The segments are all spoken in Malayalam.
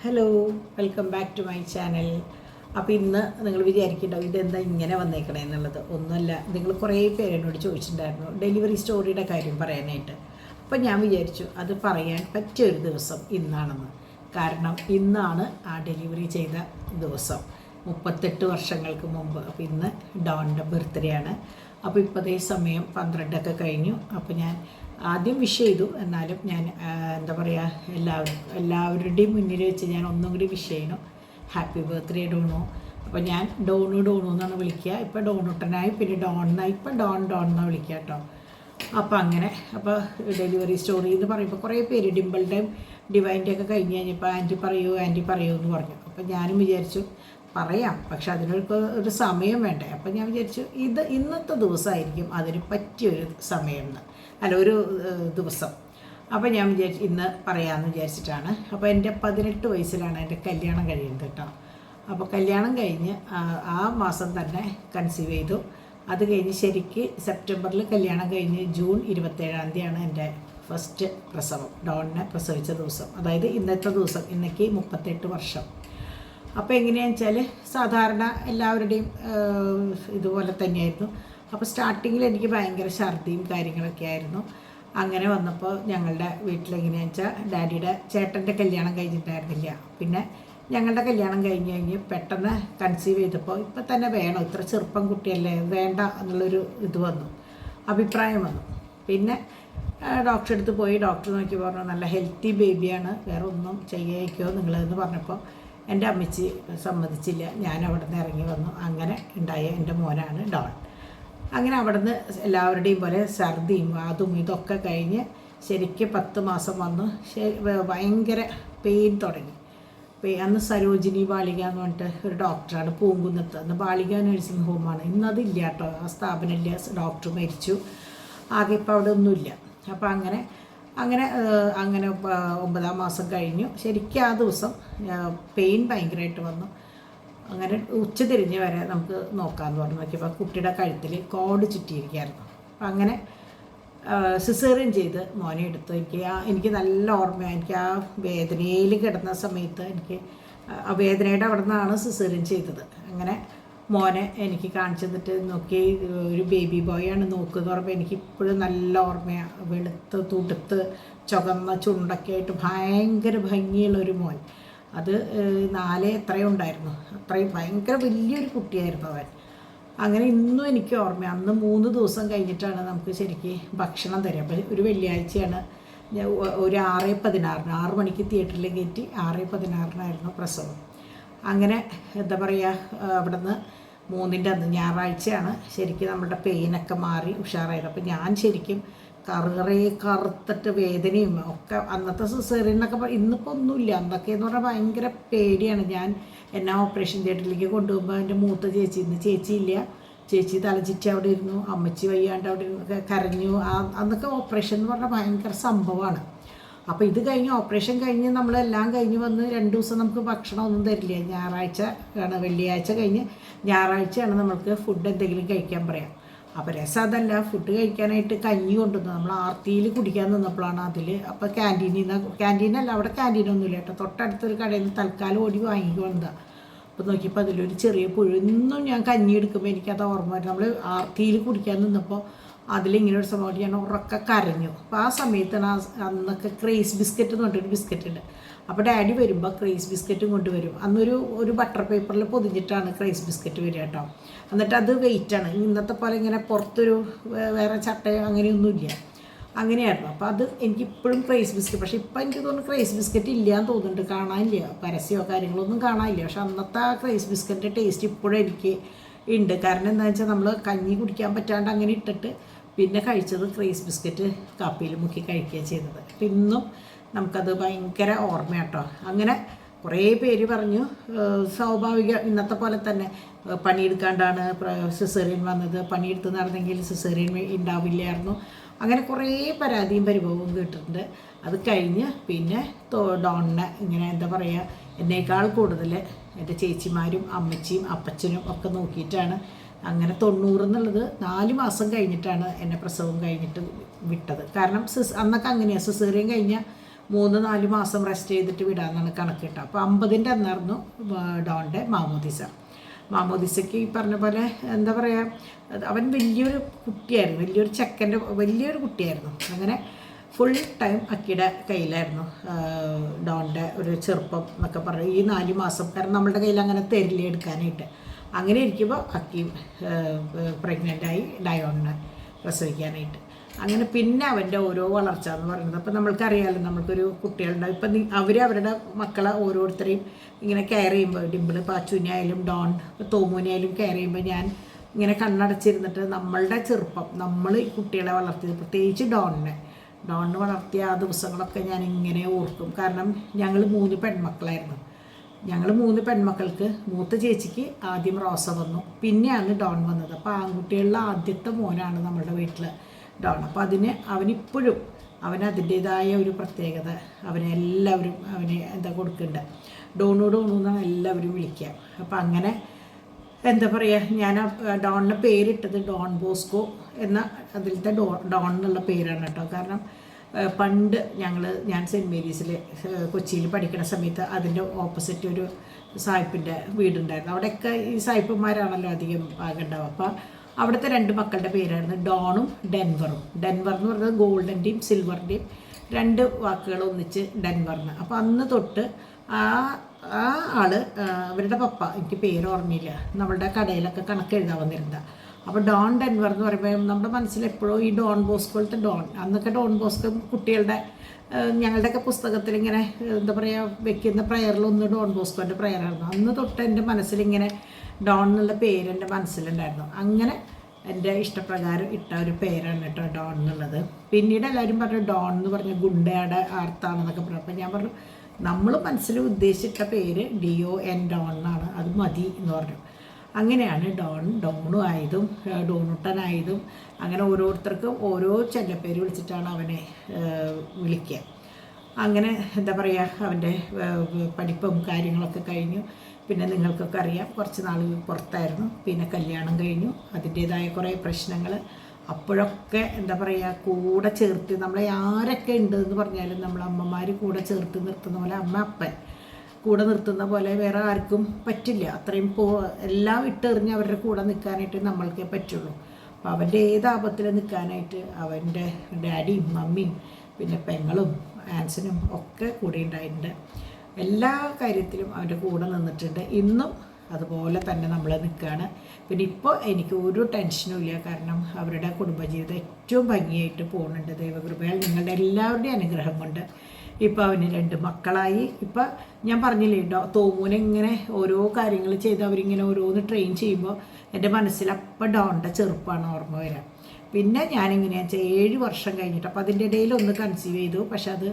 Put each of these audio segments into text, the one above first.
Hello, welcome back to my channel. അപ്പോൾ ഇന്ന് നിങ്ങൾ വിചാരിക്കണ്ടോ ഇതെന്താ ഇങ്ങനെ വന്നേക്കണേ എന്നുള്ളത്. ഒന്നുമല്ല, നിങ്ങൾ കുറേ പേരെന്നോട് ചോദിച്ചിട്ടുണ്ടായിരുന്നു ഡെലിവറി സ്റ്റോറിയുടെ കാര്യം പറയാനായിട്ട്. അപ്പോൾ ഞാൻ വിചാരിച്ചു അത് പറയാൻ പറ്റിയൊരു ദിവസം ഇന്നാണെന്ന്. കാരണം ഇന്നാണ് ആ ഡെലിവറി ചെയ്ത ദിവസം, 38 വർഷങ്ങൾക്ക് മുമ്പ്. അപ്പോൾ ഇന്ന് ഡോണിൻ്റെ ബർത്ത്ഡേ ആണ്. അപ്പോൾ ഇപ്പോഴത്തെ സമയം 12 കഴിഞ്ഞു. അപ്പോൾ ഞാൻ ആദ്യം വിഷ് ചെയ്തു, എന്നാലും ഞാൻ എന്താ പറയുക, എല്ലാവരുടെയും മുന്നിൽ വെച്ച് ഞാൻ ഒന്നും കൂടി വിഷ് ചെയ്യണം. Happy birthday Donu. അപ്പോൾ ഞാൻ ഡോണു എന്നാണ് വിളിക്കുക. ഇപ്പോൾ ഡോണുട്ടനായി, പിന്നെ ഡോണായി, ഇപ്പോൾ ഡോൺ എന്നാണ് വിളിക്കുക കേട്ടോ. അപ്പോൾ അങ്ങനെ ഡെലിവറി സ്റ്റോറി എന്ന് പറയുമ്പോൾ കുറേ പേര് ഡിംപിളുടെയും ഡിവൈൻ്റെ ഒക്കെ കഴിഞ്ഞ് കഴിഞ്ഞപ്പോൾ ആൻറ്റി പറയൂ എന്ന് പറഞ്ഞു. അപ്പോൾ ഞാനും വിചാരിച്ചു പറയാം, പക്ഷെ അതിനൊരു സമയം വേണ്ടേ. അപ്പോൾ ഞാൻ വിചാരിച്ചു ഇന്നത്തെ ദിവസമായിരിക്കും അതിന് പറ്റിയൊരു സമയം ഒരു ദിവസം. അപ്പോൾ ഞാൻ വിചാരിച്ചു ഇന്ന് പറയാമെന്ന് വിചാരിച്ചിട്ടാണ്. അപ്പോൾ എൻ്റെ 18 വയസ്സിലാണ് എൻ്റെ കല്യാണം കഴിയുന്നത് കേട്ടോ. അപ്പോൾ കല്യാണം കഴിഞ്ഞ് ആ മാസം തന്നെ കൺസീവ് ചെയ്തു. അത് കഴിഞ്ഞ് ശരിക്ക് സെപ്റ്റംബറിൽ കല്യാണം കഴിഞ്ഞ് ജൂൺ 27 എൻ്റെ ഫസ്റ്റ് പ്രസവം, ഡോണിനെ പ്രസവിച്ച ദിവസം. അതായത് ഇന്നത്തെ ദിവസം, ഇന്നേക്ക് 38 വർഷം. അപ്പോൾ എങ്ങനെയാണെന്ന് വെച്ചാൽ സാധാരണ എല്ലാവരുടെയും ഇതുപോലെ തന്നെയായിരുന്നു. അപ്പോൾ സ്റ്റാർട്ടിങ്ങിൽ എനിക്ക് ഭയങ്കര ഛർദിയും കാര്യങ്ങളൊക്കെ ആയിരുന്നു. അങ്ങനെ വന്നപ്പോൾ ഞങ്ങളുടെ വീട്ടിലെങ്ങനെയാണെന്ന് വെച്ചാൽ ഡാഡിയുടെ ചേട്ടൻ്റെ കല്യാണം കഴിഞ്ഞിട്ടായിരുന്നില്ല. പിന്നെ ഞങ്ങളുടെ കല്യാണം കഴിഞ്ഞ് പെട്ടെന്ന് കൺസീവ് ചെയ്തപ്പോൾ ഇപ്പം തന്നെ വേണം, ഇത്ര ചെറുപ്പം കുട്ടിയല്ലേ, വേണ്ട എന്നുള്ളൊരു ഇത് വന്നു, അഭിപ്രായം വന്നു. പിന്നെ ഡോക്ടറെ അടുത്ത് പോയി, ഡോക്ടർ നോക്കി പറഞ്ഞു നല്ല ഹെൽത്തി ബേബിയാണ്, വേറെ ഒന്നും ചെയ്യാതിരിക്കുമോ നിങ്ങളെന്ന് പറഞ്ഞപ്പോൾ എൻ്റെ അമ്മച്ചി സമ്മതിച്ചില്ല. ഞാൻ അവിടെ നിന്ന് ഇറങ്ങി വന്നു. അങ്ങനെ ഉണ്ടായ എൻ്റെ മോനാണ് ഡോൺ. അങ്ങനെ അവിടെ നിന്ന് എല്ലാവരുടെയും പോലെ ഛർദിയും അതും ഇതൊക്കെ കഴിഞ്ഞ് ശരിക്കും 10 മാസം വന്നു. ഭയങ്കര പെയിൻ തുടങ്ങി. അന്ന് സരോജിനി ബാലിക എന്ന് പറഞ്ഞിട്ട് ഒരു ഡോക്ടറാണ് പൂങ്കുന്നത്ത്. അന്ന് ബാലിക നഴ്സിംഗ് ഹോമാണ്. ഇന്നതില്ല കേട്ടോ, ആ സ്ഥാപനമില്ല, ഡോക്ടർ മരിച്ചു. ആകെ ഇപ്പോൾ അവിടെ ഒന്നുമില്ല. അപ്പോൾ അങ്ങനെ 9 മാസം കഴിഞ്ഞു. ശരിക്കും ആ ദിവസം പെയിൻ ഭയങ്കരമായിട്ട് വന്നു. അങ്ങനെ ഉച്ചതിരിഞ്ഞ് വരെ നമുക്ക് നോക്കാമെന്ന് പറഞ്ഞു. നോക്കിയപ്പോൾ കുട്ടിയുടെ കഴുത്തിൽ കോഡ് ചുറ്റിയിരിക്കുകയായിരുന്നു. അപ്പം അങ്ങനെ സിസേറിയൻ ചെയ്ത് മോനെ എടുത്തു. എനിക്ക് നല്ല ഓർമ്മയാണ്. എനിക്ക് ആ വേദനയിൽ കിടന്ന സമയത്ത് എനിക്ക് ആ വേദനയുടെ അവിടെ നിന്നാണ് സിസേറിയൻ ചെയ്തത്. അങ്ങനെ മോനെ എനിക്ക് കാണിച്ചു തന്നിട്ട് നോക്കി, ഒരു ബേബി ബോയാണ് നോക്കുകയെന്ന് പറയുമ്പോൾ എനിക്കിപ്പോഴും നല്ല ഓർമ്മയാണ്. വെളുത്ത് തുടുത്ത് ചുവന്ന ചുണ്ടൊക്കെ ആയിട്ട് ഭയങ്കര ഭംഗിയുള്ളൊരു മോൻ. അത് 4 എത്രയോ ഉണ്ടായിരുന്നു, അത്രയും ഭയങ്കര വലിയൊരു കുട്ടിയായിരുന്നു അവൻ. അങ്ങനെ ഇന്നും എനിക്ക് ഓർമ്മയാണ്. അന്ന് 3 ദിവസം കഴിഞ്ഞിട്ടാണ് നമുക്ക് ശരിക്കും ഭക്ഷണം തരിക. അപ്പോൾ ഒരു വെള്ളിയാഴ്ചയാണ്. ഒരു 6:16, 6 മണിക്ക് തിയേറ്ററിൽ കയറ്റി 6:16 പ്രസവം. അങ്ങനെ എന്താ പറയുക, അവിടെ നിന്ന് 3-ൻ്റെ അന്ന് ഞായറാഴ്ചയാണ് ശരിക്കും നമ്മുടെ പെയിനൊക്കെ മാറി ഉഷാറായത്. അപ്പോൾ ഞാൻ ശരിക്കും കറുത്തിട്ട് വേദനയും ഒക്കെ. അന്നത്തെ സിസേറിയനൊക്കെ ഇന്നിപ്പോൾ ഒന്നുമില്ല. അന്നൊക്കെ എന്ന് പറഞ്ഞാൽ ഭയങ്കര പേടിയാണ്. ഞാൻ എന്നെ ഓപ്പറേഷൻ തിയേറ്ററിലേക്ക് കൊണ്ടുപോകുമ്പോൾ എൻ്റെ മൂത്ത ചേച്ചി, ഇന്ന് ചേച്ചിയില്ല, ചേച്ചി തലചുറ്റി അവിടെ ഇരുന്നു, അമ്മച്ചി വയ്യാണ്ട് അവിടെ ഇരുന്ന് കരഞ്ഞു. അന്നൊക്കെ ഓപ്പറേഷൻ എന്ന് പറഞ്ഞാൽ ഭയങ്കര സംഭവമാണ്. അപ്പോൾ ഇത് കഴിഞ്ഞ് ഓപ്പറേഷൻ കഴിഞ്ഞ് നമ്മളെല്ലാം കഴിഞ്ഞ് വന്ന് 2 ദിവസം നമുക്ക് ഭക്ഷണം ഒന്നും തരില്ല. ഞായറാഴ്ച ആണ്, വെള്ളിയാഴ്ച കഴിഞ്ഞ് ഞായറാഴ്ചയാണ് നമ്മൾക്ക് ഫുഡ് എന്തെങ്കിലും കഴിക്കാൻ പറയാം. അപ്പോൾ രസം അതല്ല, ഫുഡ് കഴിക്കാനായിട്ട് കഞ്ഞി കൊണ്ടുവന്നു. നമ്മൾ ആർത്തിയിൽ കുടിക്കാൻ നിന്നപ്പോഴാണ് അതിൽ. അപ്പോൾ ക്യാൻറ്റീനല്ല, അവിടെ ക്യാൻറ്റീനൊന്നുമില്ല കേട്ടോ. തൊട്ടടുത്തൊരു കടയിൽ നിന്ന് തൽക്കാലം ഓടി വാങ്ങിക്കൊണ്ടതാണ്. അപ്പോൾ നോക്കിയപ്പോൾ അതിലൊരു ചെറിയ പുഴു. ഇന്നും ഞാൻ കഞ്ഞി എടുക്കുമ്പോൾ എനിക്കത് ഓർമ്മ വരും. നമ്മൾ ആർത്തിയിൽ കുടിക്കാൻ നിന്നപ്പോൾ അതിലിങ്ങനെ ഒരു സംഭവം ഞാൻ ഉറക്കെ കരഞ്ഞു. അപ്പോൾ ആ സമയത്താണ് അന്നൊക്കെ ക്രേസ് ബിസ്ക്കറ്റ് എന്ന് പറഞ്ഞിട്ടൊരു ബിസ്ക്കറ്റ് ഉണ്ട്. അപ്പോൾ ഡാഡി വരുമ്പോൾ ക്രേസ് ബിസ്ക്കറ്റും കൊണ്ടുവരും. അന്നൊരു ബട്ടർ പേപ്പറിൽ പൊതിഞ്ഞിട്ടാണ് ക്രേസ് ബിസ്ക്കറ്റ് വരിക കേട്ടോ. എന്നിട്ട് അത് വെയിറ്റാണ്. ഇന്നത്തെ പോലെ ഇങ്ങനെ പുറത്തൊരു വേറെ ചട്ടയോ അങ്ങനെയൊന്നുമില്ല, അങ്ങനെയായിരുന്നു. അപ്പോൾ അത് എനിക്കിപ്പോഴും ക്രേസ് ബിസ്ക്കറ്റ്. പക്ഷേ ഇപ്പം എനിക്ക് തോന്നുന്നു ക്രേസ് ബിസ്ക്കറ്റ് ഇല്ലയെന്ന് തോന്നുന്നുണ്ട്, കാണാനില്ല, പരസ്യമോ കാര്യങ്ങളൊന്നും കാണാനില്ല. പക്ഷെ അന്നത്തെ ആ ക്രേസ് ബിസ്ക്കറ്റിൻ്റെ ടേസ്റ്റ് ഇപ്പോഴും എനിക്ക് ഉണ്ട്. കാരണം എന്താണെന്ന് വെച്ചാൽ നമ്മൾ കഞ്ഞി കുടിക്കാൻ പറ്റാണ്ട് അങ്ങനെ ഇട്ടിട്ട് പിന്നെ കഴിച്ചത് ക്രേസ് ബിസ്ക്കറ്റ് കാപ്പിയിൽ മുക്കി കഴിക്കുക ചെയ്തത്. അപ്പം ഇന്നും നമുക്കത് ഭയങ്കര ഓർമ്മയാട്ടോ. അങ്ങനെ കുറേ പേര് പറഞ്ഞു സ്വാഭാവിക ഇന്നത്തെ പോലെ തന്നെ പണിയെടുക്കാണ്ടാണ് സിസേറിയൻ വന്നത്, പണിയെടുത്ത് നടന്നെങ്കിൽ സിസേറിയൻ ഉണ്ടാവില്ലായിരുന്നു. അങ്ങനെ കുറേ പരാതിയും പരിഭവവും കേട്ടിട്ടുണ്ട്. അത് കഴിഞ്ഞ് പിന്നെ ഡോണിനെ ഇങ്ങനെ എന്താ പറയുക, എന്നേക്കാൾ കൂടുതൽ എൻ്റെ ചേച്ചിമാരും അമ്മച്ചിയും അപ്പച്ചനും ഒക്കെ നോക്കിയിട്ടാണ് അങ്ങനെ 90 എന്നുള്ളത് 4 മാസം കഴിഞ്ഞിട്ടാണ് എന്നെ പ്രസവം കഴിഞ്ഞിട്ട് വിട്ടത്. കാരണം അന്നൊക്കെ അങ്ങനെയാണ്, സിസേറിയൻ കഴിഞ്ഞാൽ 3-4 മാസം റെസ്റ്റ് ചെയ്തിട്ട് വിടാമെന്നാണ് കണക്ക് കിട്ടുക. അപ്പോൾ 50ൻ്റെ അന്നായിരുന്നു ഡോണിൻ്റെ മാമോദിസയ്ക്ക് ഈ പറഞ്ഞ പോലെ എന്താ പറയുക, അവൻ വലിയൊരു കുട്ടിയായിരുന്നു, വലിയൊരു ചെക്കൻ്റെ വലിയൊരു കുട്ടിയായിരുന്നു. അങ്ങനെ ഫുൾ ടൈം അക്കിയുടെ കയ്യിലായിരുന്നു ഡോണിൻ്റെ ഒരു ചെറുപ്പം എന്നൊക്കെ പറയും ഈ 4 മാസം. കാരണം നമ്മളുടെ കയ്യിൽ അങ്ങനെ തരില്ല എടുക്കാനായിട്ട്. അങ്ങനെ ഇരിക്കുമ്പോൾ അക്കി പ്രഗ്നൻ്റായി ഡയോണിനെ പ്രസവിക്കാനായിട്ട്. അങ്ങനെ പിന്നെ അവൻ്റെ ഓരോ വളർച്ച എന്ന് പറയുന്നത്, അപ്പോൾ നമ്മൾക്കറിയാമല്ലോ, നമ്മൾക്കൊരു കുട്ടികളുണ്ടാവും. ഇപ്പം അവരുടെ മക്കളെ ഓരോരുത്തരെയും ഇങ്ങനെ കെയർ ചെയ്യുമ്പോൾ, ഡിമ്പിൾ, പാച്ചുവിനായാലും ഡോൺ, തോമുവിനായാലും കെയർ ചെയ്യുമ്പോൾ ഞാൻ ഇങ്ങനെ കണ്ണടച്ചിരുന്നിട്ട് നമ്മളുടെ ചെറുപ്പം, നമ്മൾ ഈ കുട്ടികളെ വളർത്തിയത്, പ്രത്യേകിച്ച് ഡോണിനെ വളർത്തിയ ആ ദിവസങ്ങളൊക്കെ ഞാൻ ഇങ്ങനെ ഓർക്കും. കാരണം ഞങ്ങൾ 3 പെൺമക്കളായിരുന്നു. ഞങ്ങൾ 3 പെൺമക്കൾക്ക് മൂത്ത ചേച്ചിക്ക് ആദ്യം റോസ വന്നു, പിന്നെയാണ് ഡോൺ വന്നത്. അപ്പോൾ ആൺകുട്ടികളിലെ ആദ്യത്തെ മോനാണ് നമ്മുടെ വീട്ടിൽ ഡോൺ. അപ്പോൾ അവനിപ്പോഴും അതിൻ്റേതായ ഒരു പ്രത്യേകത, എല്ലാവരും എന്താ കൊടുക്കുന്നുണ്ട്, ഡോണു എന്നാണ് എല്ലാവരും വിളിക്കുക. അപ്പോൾ അങ്ങനെ എന്താ പറയുക, ഞാൻ ഡോണിന് പേരിട്ടത് ഡോൺ ബോസ്കോ എന്ന അതിലത്തെ ഡോൺ എന്നുള്ള പേരാണ് കേട്ടോ. കാരണം പണ്ട് ഞാൻ സെൻറ്റ് മേരീസിൽ കൊച്ചിയിൽ പഠിക്കുന്ന സമയത്ത് അതിൻ്റെ ഓപ്പോസിറ്റ് ഒരു സായിപ്പിൻ്റെ വീടുണ്ടായിരുന്നു. അവിടെയൊക്കെ ഈ സായിപ്പന്മാരാണല്ലോ അധികം ആകണ്ടാവുക. അപ്പോൾ അവിടുത്തെ 2 മക്കളുടെ പേരായിരുന്നു ഡോണും ഡെൻവറും. ഡെൻവർ എന്ന് പറയുന്നത് ഗോൾഡിൻ്റെയും സിൽവറിൻ്റെയും 2 വാക്കുകൾ ഒന്നിച്ച് ഡെൻവറിന്. അപ്പോൾ അന്ന് തൊട്ട് ആ ആള് അവരുടെ പപ്പ, എനിക്ക് പേര് ഓർമ്മയില്ല, നമ്മളുടെ കടയിലൊക്കെ കണക്ക് എഴുതാൻ വന്നിരുന്ന. അപ്പോൾ ഡോൺ ഡെൻവർ എന്ന് പറയുമ്പോൾ നമ്മുടെ മനസ്സിൽ എപ്പോഴും ഈ ഡോൺ ബോസ്കോളത്തെ ഡോൺ, അന്നൊക്കെ ഡോൺ ബോസ്കോ കുട്ടികളുടെ ഞങ്ങളുടെയൊക്കെ പുസ്തകത്തിൽ ഇങ്ങനെ എന്താ പറയുക വെക്കുന്ന പ്രയറിലൊന്ന് ഡോൺ ബോസ്കോൻ്റെ പ്രയറായിരുന്നു. അന്ന് തൊട്ട് എൻ്റെ മനസ്സിലിങ്ങനെ ഡോൺ എന്നുള്ള പേര് എൻ്റെ മനസ്സിലുണ്ടായിരുന്നു. അങ്ങനെ എൻ്റെ ഇഷ്ടപ്രകാരം ഇട്ട ഒരു പേരാണ് കേട്ടോ ഡോൺ എന്നുള്ളത്. പിന്നീട് എല്ലാവരും പറഞ്ഞു ഡോൺ എന്ന് പറഞ്ഞ ഗുണ്ടയുടെ ആർത്താണെന്നൊക്കെ പറഞ്ഞു. അപ്പം ഞാൻ പറഞ്ഞു നമ്മൾ മനസ്സിൽ ഉദ്ദേശിച്ചിട്ട പേര് DON ഡോൺ എന്നാണ്, അത് മതി എന്ന് പറഞ്ഞു. അങ്ങനെയാണ് ഡോണു ആയതും ഡോണുട്ടനായതും. അങ്ങനെ ഓരോരുത്തർക്കും ഓരോ ചെല്ലപ്പേര് വിളിച്ചിട്ടാണ് അവനെ വിളിക്കുക. അങ്ങനെ എന്താ പറയുക, അവൻ്റെ പഠിപ്പും കാര്യങ്ങളൊക്കെ കഴിഞ്ഞു. പിന്നെ നിങ്ങൾക്കൊക്കെ അറിയാം, കുറച്ച് നാൾ പുറത്തായിരുന്നു. പിന്നെ കല്യാണം കഴിഞ്ഞു, അതിൻ്റേതായ കുറേ പ്രശ്നങ്ങൾ. അപ്പോഴൊക്കെ എന്താ പറയുക, കൂടെ ചേർത്ത് നമ്മളെ ആരൊക്കെ ഉണ്ടെന്ന് പറഞ്ഞാലും നമ്മൾ അമ്മമാർ കൂടെ ചേർത്ത് നിർത്തുന്ന പോലെ, അപ്പൻ കൂടെ നിർത്തുന്ന പോലെ വേറെ ആർക്കും പറ്റില്ല. അത്രയും എല്ലാം ഇട്ടെറിഞ്ഞ് അവരുടെ കൂടെ നിൽക്കാനായിട്ട് നമ്മൾക്കേ പറ്റുള്ളൂ. അപ്പോൾ അവൻ്റെ ഏത് ആപത്തിൽ നിൽക്കാനായിട്ട് അവൻ്റെ ഡാഡിയും മമ്മിയും പിന്നെ പെങ്ങളും ആൻസനും ഒക്കെ കൂടെ ഉണ്ടായിട്ടുണ്ട്. എല്ലാ കാര്യത്തിലും അവൻ്റെ കൂടെ നിന്നിട്ടുണ്ട്. ഇന്നും അതുപോലെ തന്നെ നമ്മൾ നിൽക്കുകയാണ്. പിന്നെ ഇപ്പോൾ എനിക്ക് ഒരു ടെൻഷനും ഇല്ല. കാരണം അവരുടെ കുടുംബജീവിതം ഏറ്റവും ഭംഗിയായിട്ട് പോകുന്നുണ്ട്. ദൈവകൃപയാൽ നിങ്ങളുടെ എല്ലാവരുടെയും അനുഗ്രഹം കൊണ്ട് ഇപ്പോൾ അവന് 2 മക്കളായി. ഇപ്പം ഞാൻ പറഞ്ഞില്ലേ, തോമുനെ ഇങ്ങനെ ഓരോ കാര്യങ്ങൾ ചെയ്ത് അവരിങ്ങനെ ഓരോന്ന് ട്രെയിൻ ചെയ്യുമ്പോൾ എൻ്റെ മനസ്സിൽ അപ്പം ഡോണിൻ്റെ ചെറുപ്പമാണ് ഓർമ്മ വരാം. പിന്നെ ഞാനിങ്ങനെയാണെന്ന് വെച്ചാൽ 7 വർഷം കഴിഞ്ഞിട്ട്, അപ്പോൾ അതിൻ്റെ ഇടയിൽ ഒന്ന് കൺസീവ് ചെയ്തു. പക്ഷെ അത്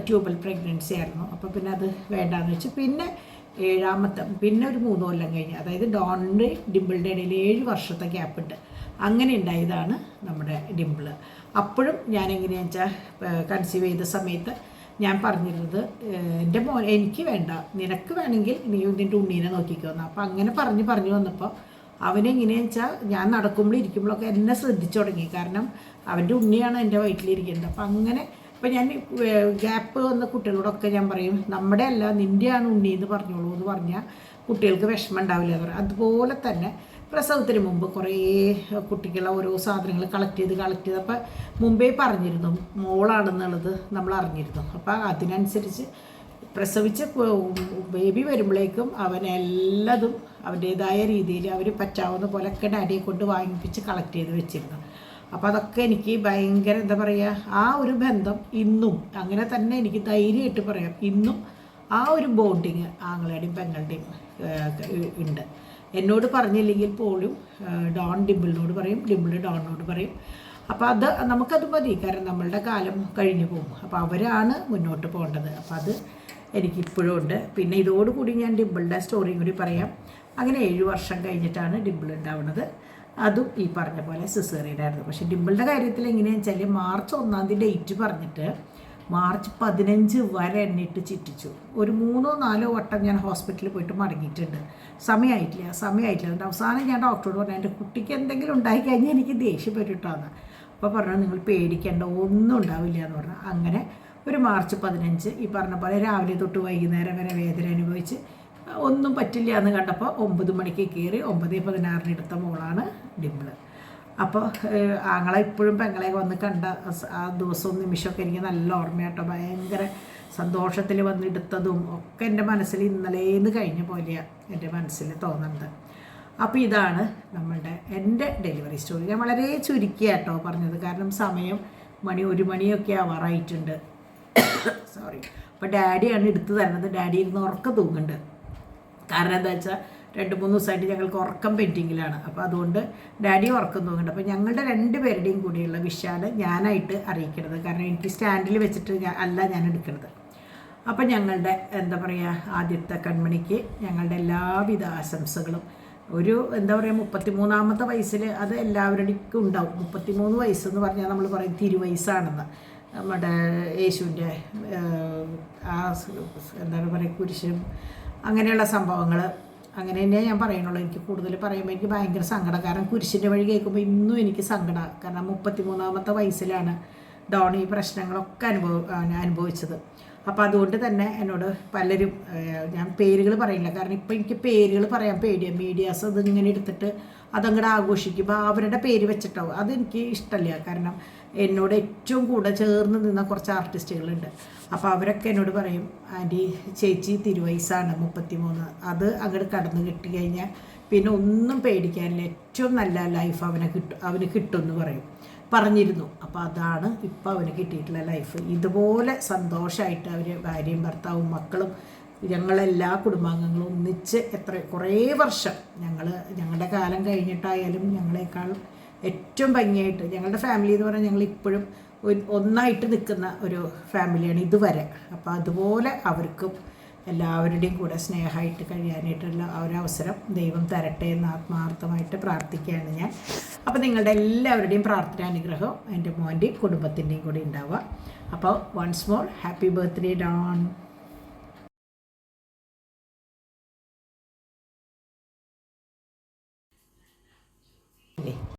ട്യൂബൽ പ്രഗ്നൻസി ആയിരുന്നു. അപ്പോൾ പിന്നെ അത് വേണ്ടാന്ന് വെച്ചു. പിന്നെ 7ാമത്തെ പിന്നെ ഒരു 3 കൊല്ലം കഴിഞ്ഞ്, അതായത് ഡോണിൻ്റെ ഡിമ്പിളിൻ്റെ ഇടയിൽ 7 വർഷത്തെ ഗ്യാപ്പ് ഉണ്ട്. അങ്ങനെ ഉണ്ടായതാണ് നമ്മുടെ ഡിമ്പിൾ. അപ്പോഴും ഞാൻ എങ്ങനെയാണെന്ന് വെച്ചാൽ കൺസീവ് ചെയ്ത സമയത്ത് ഞാൻ പറഞ്ഞിരുന്നത്, എൻ്റെ മോൻ എനിക്ക് വേണ്ട, നിനക്ക് വേണമെങ്കിൽ നീ നിൻ്റെ ഉണ്ണീനെ നോക്കിക്കോന്ന്. അപ്പോൾ അങ്ങനെ പറഞ്ഞു വന്നപ്പോൾ അവനെങ്ങനെയാണെന്ന് വെച്ചാൽ ഞാൻ നടക്കുമ്പോൾ ഇരിക്കുമ്പോഴൊക്കെ എന്നെ ശ്രദ്ധിച്ചു തുടങ്ങി. കാരണം അവൻ്റെ ഉണ്ണിയാണ് എൻ്റെ വയറ്റിലിരിക്കുന്നത്. അപ്പോൾ അങ്ങനെ ഇപ്പം ഞാൻ ഗ്യാപ്പ് വന്ന കുട്ടികളോടൊക്കെ ഞാൻ പറയും, നമ്മുടെ അല്ല നിൻ്റെയാണ് ഉണ്ണി എന്ന് പറഞ്ഞോളൂ എന്ന് പറഞ്ഞാൽ കുട്ടികൾക്ക് വിഷമം ഉണ്ടാവില്ല എന്ന് പറയും. അതുപോലെ തന്നെ പ്രസവത്തിന് മുമ്പ് കുറേ കുട്ടികളെ ഓരോ സാധനങ്ങൾ കളക്ട് ചെയ്ത് അപ്പോൾ മുമ്പേ പറഞ്ഞിരുന്നു മോളാണെന്നുള്ളത് നമ്മൾ അറിഞ്ഞിരുന്നു. അപ്പോൾ അതിനനുസരിച്ച് പ്രസവിച്ച് ബേബി വരുമ്പോഴേക്കും അവനെല്ലതും അവൻ്റേതായ രീതിയിൽ അവർ പറ്റാവുന്ന പോലെയൊക്കെ ഡാഡിയെ കൊണ്ട് വാങ്ങിപ്പിച്ച് കളക്ട് ചെയ്ത് വെച്ചിരുന്നു. അപ്പോൾ അതൊക്കെ എനിക്ക് ഭയങ്കര എന്താ പറയുക, ആ ഒരു ബന്ധം ഇന്നും അങ്ങനെ തന്നെ എനിക്ക് ധൈര്യമായിട്ട് പറയാം. ഇന്നും ആ ഒരു ബോണ്ടിങ് ആങ്ങളുടെയും പെങ്ങളുടെയും ഉണ്ട്. എന്നോട് പറഞ്ഞില്ലെങ്കിൽ പോലും ഡോൺ ഡിമ്പിളിനോട് പറയും, ഡിമ്പിൾ ഡോണിനോട് പറയും. അപ്പോൾ അത് നമുക്കത് മതി. കാരണം നമ്മളുടെ കാലം കഴിഞ്ഞു പോകും. അപ്പോൾ അവരാണ് മുന്നോട്ട് പോകേണ്ടത്. അപ്പോൾ അത് എനിക്കിപ്പോഴും ഉണ്ട്. പിന്നെ ഇതോടുകൂടി ഞാൻ ഡിമ്പിളിൻ്റെ സ്റ്റോറിയും കൂടി പറയാം. അങ്ങനെ 7 വർഷം കഴിഞ്ഞിട്ടാണ് ഡിമ്പിൾ ഉണ്ടാവുന്നത്. അതും ഈ പറഞ്ഞ പോലെ സിസേറിയനായിരുന്നു. പക്ഷേ ഡിമ്പിളിൻ്റെ കാര്യത്തിൽ എങ്ങനെയാണെന്ന് വെച്ചാൽ മാർച്ച് 1-ാം തീയതി ഡേറ്റ് പറഞ്ഞിട്ട് മാർച്ച് 15 വരെ എണ്ണിട്ട് ചിറ്റിച്ചു. ഒരു 3-4 വട്ടം ഞാൻ ഹോസ്പിറ്റലിൽ പോയിട്ട് മടങ്ങിയിട്ടുണ്ട്. സമയമായിട്ടില്ല. അതുകൊണ്ട് അവസാനം ഞാൻ ഡോക്ടറോട് പറഞ്ഞു, എൻ്റെ കുട്ടിക്ക് എന്തെങ്കിലും ഉണ്ടായിക്കഴിഞ്ഞാൽ എനിക്ക് ദേഷ്യം വരും കേട്ടോ എന്ന്. അപ്പോൾ പറഞ്ഞു, നിങ്ങൾ പേടിക്കേണ്ട, ഒന്നും ഉണ്ടാവില്ല എന്ന് പറഞ്ഞു. അങ്ങനെ ഒരു മാർച്ച് 15 ഈ പറഞ്ഞ പോലെ രാവിലെ തൊട്ട് വൈകുന്നേരം വരെ വേദന അനുഭവിച്ച് ഒന്നും പറ്റില്ല എന്ന് കണ്ടപ്പോൾ 9 മണിക്ക് കയറി 9:16 എടുത്ത മോളാണ് ഡിംപിള്. അപ്പോൾ ആങ്ങളെ ഇപ്പോഴും പെങ്ങളെ വന്ന് കണ്ട ആ ദിവസവും നിമിഷമൊക്കെ എനിക്ക് നല്ല ഓർമ്മയാട്ടോ. ഭയങ്കര സന്തോഷത്തിൽ വന്നെടുത്തതും ഒക്കെ എൻ്റെ മനസ്സിൽ ഇന്നലേന്ന് കഴിഞ്ഞ പോലെയാണ് എൻ്റെ മനസ്സിൽ തോന്നുന്നത്. അപ്പോൾ ഇതാണ് എൻ്റെ ഡെലിവറി സ്റ്റോറി. ഞാൻ വളരെ ചുരുക്കിയാട്ടോ പറഞ്ഞത്, കാരണം സമയം 1 മണിയൊക്കെ ആവാറായിട്ടുണ്ട്. സോറി. അപ്പോൾ ഡാഡിയാണ് എടുത്തു തരുന്നത്. ഡാഡി ഇരുന്ന് ഉറക്കം തൂങ്ങുന്നുണ്ട്. കാരണം എന്താ വെച്ചാൽ 2-3 ദിവസമായിട്ട് ഞങ്ങൾക്ക് ഉറക്കം പെൻഡിങ്ങിലാണ്. അപ്പോൾ അതുകൊണ്ട് ഡാഡി ഉറക്കം തൂങ്ങുന്നുണ്ട്. അപ്പോൾ ഞങ്ങളുടെ 2 പേരുടെയും കൂടിയുള്ള വിഷാണ് ഞാനായിട്ട് അറിയിക്കുന്നത്. കാരണം എനിക്ക് സ്റ്റാൻഡിൽ വെച്ചിട്ട് ഞാൻ എടുക്കുന്നത്. അപ്പം ഞങ്ങളുടെ എന്താ പറയുക, ആദ്യത്തെ കൺമണിക്ക് ഞങ്ങളുടെ എല്ലാവിധ ആശംസകളും. ഒരു എന്താ പറയുക 33ാമത്തെ വയസ്സിൽ അത് എല്ലാവരുടെയും ഉണ്ടാവും. 33 വയസ്സെന്ന് പറഞ്ഞാൽ നമ്മൾ പറയും തിരുവയസ്സാണെന്ന്. നമ്മുടെ യേശുവിൻ്റെ ആ എന്താണ് പറയുക കുരിശും അങ്ങനെയുള്ള സംഭവങ്ങൾ അങ്ങനെ തന്നെ ഞാൻ പറയുന്നുള്ളൂ. എനിക്ക് കൂടുതൽ പറയുമ്പോൾ എനിക്ക് ഭയങ്കര സങ്കടം. കാരണം കുരിശിൻ്റെ വഴി കേൾക്കുമ്പോൾ ഇന്നും എനിക്ക് സങ്കടമാണ്. കാരണം 33ാമത്തെ വയസ്സിലാണ് ഡോൺ ഈ പ്രശ്നങ്ങളൊക്കെ അനുഭവിച്ചത്. അപ്പോൾ അതുകൊണ്ട് തന്നെ എന്നോട് പലരും, ഞാൻ പേരുകൾ പറയില്ല കാരണം ഇപ്പോൾ എനിക്ക് പേരുകൾ പറയാൻ പേടിയാണ്. മീഡിയാസ് അതിങ്ങനെ എടുത്തിട്ട് അതങ്ങോട്ട് ആഘോഷിക്കുമ്പോൾ അവരുടെ പേര് വെച്ചിട്ടാവും. അതെനിക്ക് ഇഷ്ടമല്ല. കാരണം എന്നോട് ഏറ്റവും കൂടെ ചേർന്ന് നിന്ന കുറച്ച് ആർട്ടിസ്റ്റുകളുണ്ട്. അപ്പോൾ അവരൊക്കെ എന്നോട് പറയും, ആൻറ്റി ചേച്ചി തിരുവയസ്സാണ് 33, അത് അങ്ങോട്ട് കടന്നു കിട്ടി കഴിഞ്ഞാൽ പിന്നെ ഒന്നും പേടിക്കാനില്ല, ഏറ്റവും നല്ല ലൈഫ് അവന് കിട്ടുമെന്ന് പറഞ്ഞിരുന്നു. അപ്പോൾ അതാണ് ഇപ്പോൾ അവന് കിട്ടിയിട്ടുള്ള ലൈഫ്. ഇതുപോലെ സന്തോഷമായിട്ട് അവർ ഭാര്യയും ഭർത്താവും മക്കളും ഞങ്ങളെല്ലാ കുടുംബാംഗങ്ങളും ഒന്നിച്ച് കുറേ വർഷം ഞങ്ങളുടെ കാലം കഴിഞ്ഞിട്ടായാലും ഞങ്ങളെക്കാൾ ഏറ്റവും ഭംഗിയായിട്ട് ഞങ്ങളുടെ ഫാമിലി എന്ന് പറഞ്ഞാൽ ഞങ്ങളിപ്പോഴും ഒന്നായിട്ട് നിൽക്കുന്ന ഒരു ഫാമിലിയാണ് ഇതുവരെ. അപ്പോൾ അതുപോലെ അവർക്കും എല്ലാവരുടെയും കൂടെ സ്നേഹമായിട്ട് കഴിയാനായിട്ടുള്ള ഒരവസരം ദൈവം തരട്ടെ എന്ന് ആത്മാർത്ഥമായിട്ട് പ്രാർത്ഥിക്കുകയാണ് ഞാൻ. അപ്പോൾ നിങ്ങളുടെ എല്ലാവരുടെയും പ്രാർത്ഥനാനുഗ്രഹം എൻ്റെ മോൻ്റെയും കുടുംബത്തിൻ്റെയും കൂടി ഉണ്ടാവുക. അപ്പോൾ once more happy birthday Don.